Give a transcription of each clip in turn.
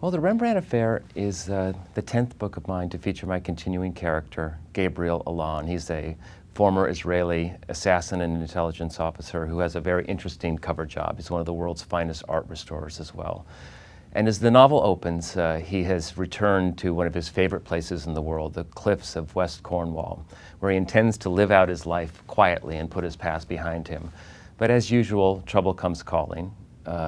Well, The Rembrandt Affair is the 10th book of mine to feature my continuing character, Gabriel Allon. He's a former Israeli assassin and intelligence officer who has a very interesting cover job. He's one of the world's finest art restorers as well. And as the novel opens, he has returned to one of his favorite places in the world, the cliffs of West Cornwall, where he intends to live out his life quietly and put his past behind him. But as usual, trouble comes calling.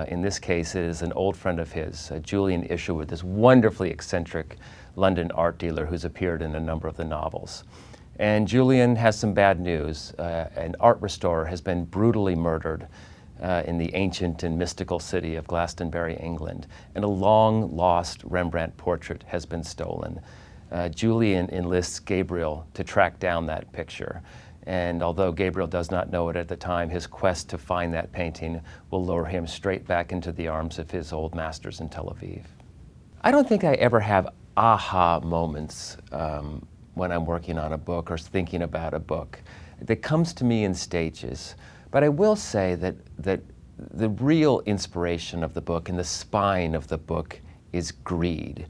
In this case, it is an old friend of his, Julian Isherwood, this wonderfully eccentric London art dealer who's appeared in a number of the novels. And Julian has some bad news. An art restorer has been brutally murdered in the ancient and mystical city of Glastonbury, England, and a long-lost Rembrandt portrait has been stolen. Julian enlists Gabriel to track down that picture. And although Gabriel does not know it at the time, his quest to find that painting will lure him straight back into the arms of his old masters in Tel Aviv. I don't think I ever have aha moments when I'm working on a book or thinking about a book. It comes to me in stages. But I will say that the real inspiration of the book and the spine of the book is greed.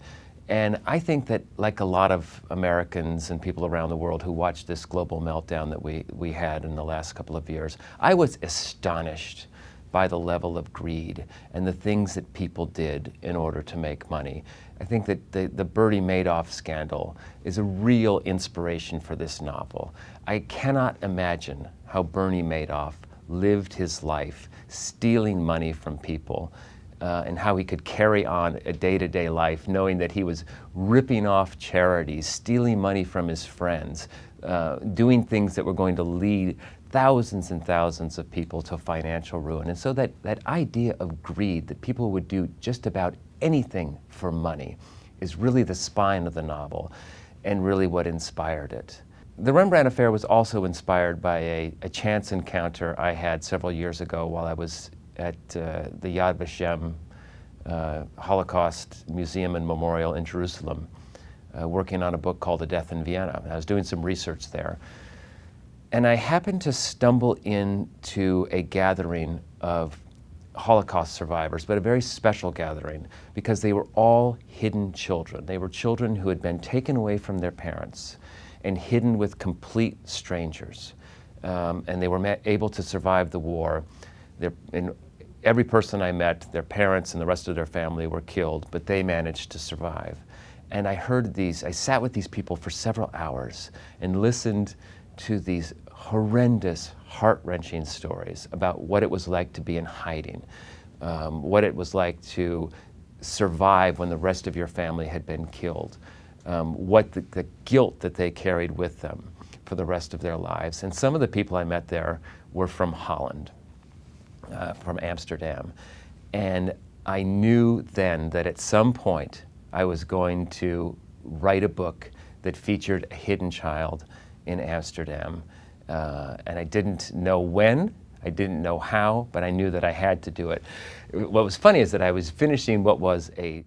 And I think that, like a lot of Americans and people around the world who watched this global meltdown that we had in the last couple of years, I was astonished by the level of greed and the things that people did in order to make money. I think that the Bernie Madoff scandal is a real inspiration for this novel. I cannot imagine how Bernie Madoff lived his life stealing money from people, and how he could carry on a day-to-day life knowing that he was ripping off charities, stealing money from his friends, doing things that were going to lead thousands and thousands of people to financial ruin. And so that idea of greed, that people would do just about anything for money, is really the spine of the novel and really what inspired it. The Rembrandt Affair was also inspired by a chance encounter I had several years ago while I was at the Yad Vashem Holocaust Museum and Memorial in Jerusalem, working on a book called The Death in Vienna. I was doing some research there. And I happened to stumble into a gathering of Holocaust survivors, but a very special gathering because they were all hidden children. They were children who had been taken away from their parents and hidden with complete strangers. And they were able to survive the war. And every person I met, their parents and the rest of their family were killed, but they managed to survive. And I sat with these people for several hours and listened to these horrendous, heart-wrenching stories about what it was like to be in hiding, what it was like to survive when the rest of your family had been killed, what the guilt that they carried with them for the rest of their lives. And some of the people I met there were from Holland, from Amsterdam. And I knew then that at some point I was going to write a book that featured a hidden child in Amsterdam. And I didn't know when, I didn't know how, but I knew that I had to do it. What was funny is that I was finishing what was a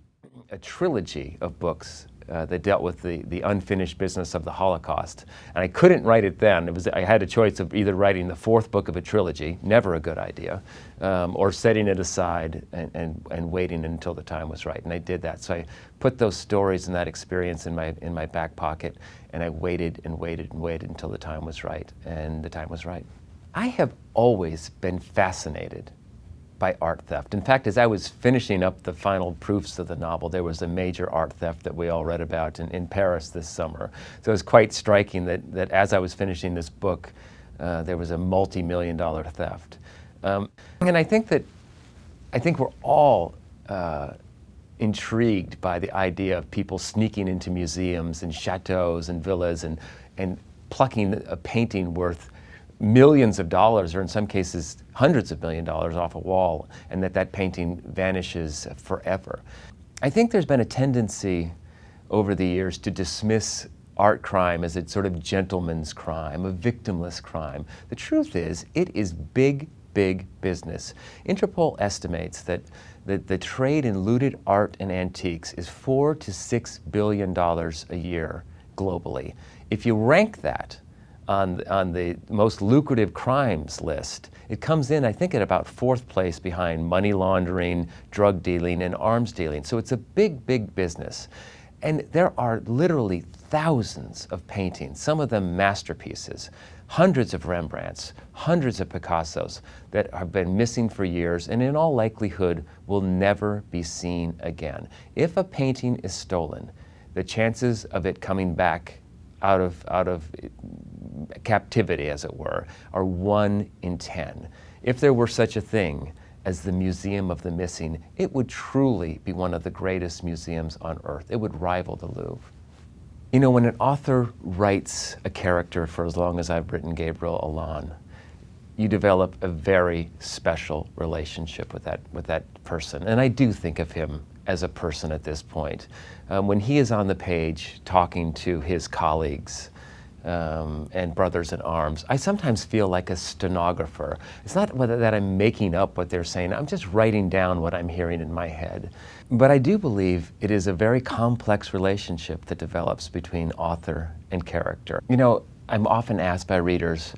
trilogy of books that dealt with the unfinished business of the Holocaust. And I couldn't write it then. I had a choice of either writing the fourth book of a trilogy, never a good idea, or setting it aside and waiting until the time was right. And I did that. So I put those stories and that experience in my back pocket, and I waited and waited and waited until the time was right. And the time was right. I have always been fascinated by art theft. In fact, as I was finishing up the final proofs of the novel, there was a major art theft that we all read about in Paris this summer. So it was quite striking that as I was finishing this book, there was a multi-million-dollar theft. And I think we're all intrigued by the idea of people sneaking into museums and chateaus and villas and plucking a painting worth millions of dollars, or in some cases hundreds of millions of dollars, off a wall, and that painting vanishes forever. I think there's been a tendency over the years to dismiss art crime as a sort of gentleman's crime, a victimless crime. The truth is, it is big, big business. Interpol estimates that the trade in looted art and antiques is $4 to $6 billion a year globally. If you rank that on the most lucrative crimes list. It comes in, I think, at about 4th place behind money laundering, drug dealing, and arms dealing. So it's a big, big business. And there are literally thousands of paintings, some of them masterpieces, hundreds of Rembrandts, hundreds of Picassos that have been missing for years and in all likelihood will never be seen again. If a painting is stolen, the chances of it coming back out of captivity, as it were, are 1 in 10. If there were such a thing as the Museum of the Missing, it would truly be one of the greatest museums on earth. It would rival the Louvre. You know, when an author writes a character for as long as I've written Gabriel Allon, you develop a very special relationship with that person. And I do think of him as a person at this point. When he is on the page talking to his colleagues and brothers in arms, I sometimes feel like a stenographer. It's not that I'm making up what they're saying, I'm just writing down what I'm hearing in my head. But I do believe it is a very complex relationship that develops between author and character. You know, I'm often asked by readers,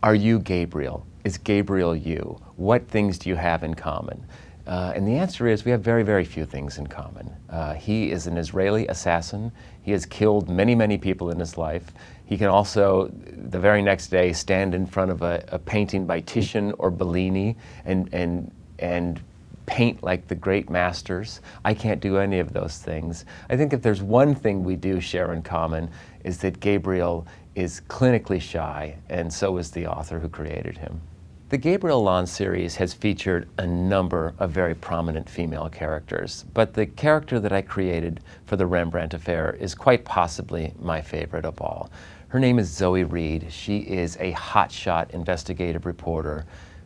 are you Gabriel? Is Gabriel you? What things do you have in common? And the answer is we have very, very few things in common. He is an Israeli assassin. He has killed many, many people in his life. He can also, the very next day, stand in front of a painting by Titian or Bellini and paint like the great masters. I can't do any of those things. I think if there's one thing we do share in common is that Gabriel is clinically shy, and so is the author who created him. The Gabriel Allon series has featured a number of very prominent female characters, but the character that I created for the Rembrandt Affair is quite possibly my favorite of all. Her name is Zoe Reed. She is a hotshot investigative reporter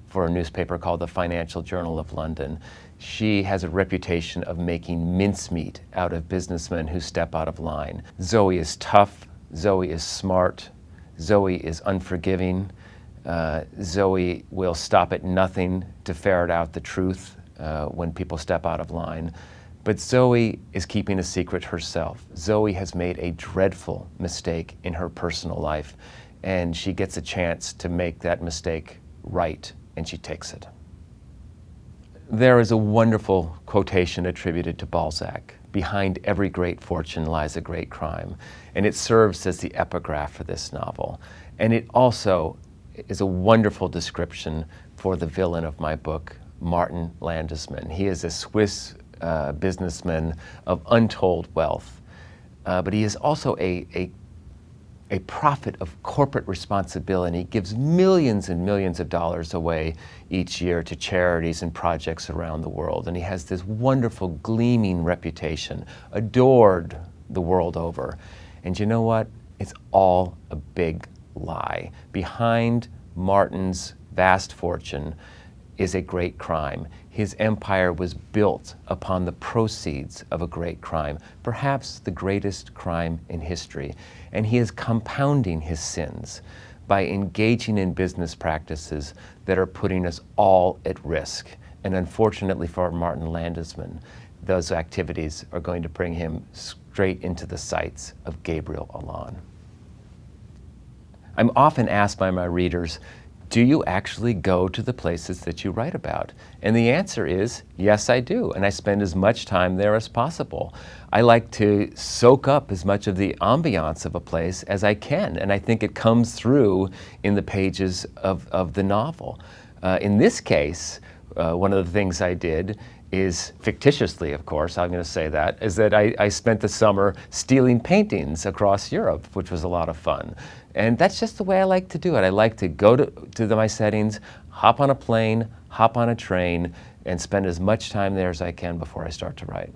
for a newspaper called the Financial Journal of London. She has a reputation of making mincemeat out of businessmen who step out of line. Zoe is tough. Zoe is smart. Zoe is unforgiving. Zoe will stop at nothing to ferret out the truth when people step out of line. But Zoe is keeping a secret herself. Zoe has made a dreadful mistake in her personal life, and she gets a chance to make that mistake right, and she takes it. There is a wonderful quotation attributed to Balzac: "Behind every great fortune lies a great crime," and it serves as the epigraph for this novel. And it also is a wonderful description for the villain of my book, Martin Landesman. He is a Swiss businessman of untold wealth, but he is also a prophet of corporate responsibility. He gives millions and millions of dollars away each year to charities and projects around the world. And he has this wonderful gleaming reputation, adored the world over. And you know what? It's all a big lie. Behind Martin's vast fortune is a great crime. His empire was built upon the proceeds of a great crime, perhaps the greatest crime in history. And he is compounding his sins by engaging in business practices that are putting us all at risk. And unfortunately for Martin Landesman, those activities are going to bring him straight into the sights of Gabriel Allon. I'm often asked by my readers, do you actually go to the places that you write about? And the answer is, yes, I do. And I spend as much time there as possible. I like to soak up as much of the ambiance of a place as I can. And I think it comes through in the pages of the novel. In this case, one of the things I did is, fictitiously, of course, I'm going to say that, is that I spent the summer stealing paintings across Europe, which was a lot of fun. And that's just the way I like to do it. I like to go to my settings, hop on a plane, hop on a train, and spend as much time there as I can before I start to write.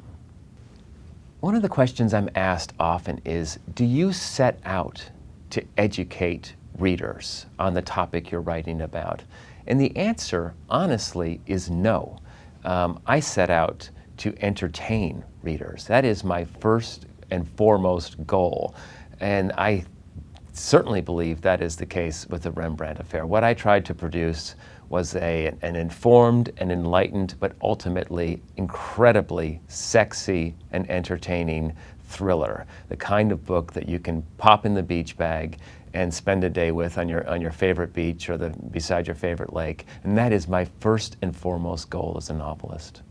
One of the questions I'm asked often is, do you set out to educate readers on the topic you're writing about? And the answer, honestly, is no. I set out to entertain readers. That is my first and foremost goal. And I certainly believe that is the case with the Rembrandt Affair. What I tried to produce was an informed and enlightened, but ultimately incredibly sexy and entertaining thriller, the kind of book that you can pop in the beach bag and spend a day with on your favorite beach or beside your favorite lake. And that is my first and foremost goal as a novelist.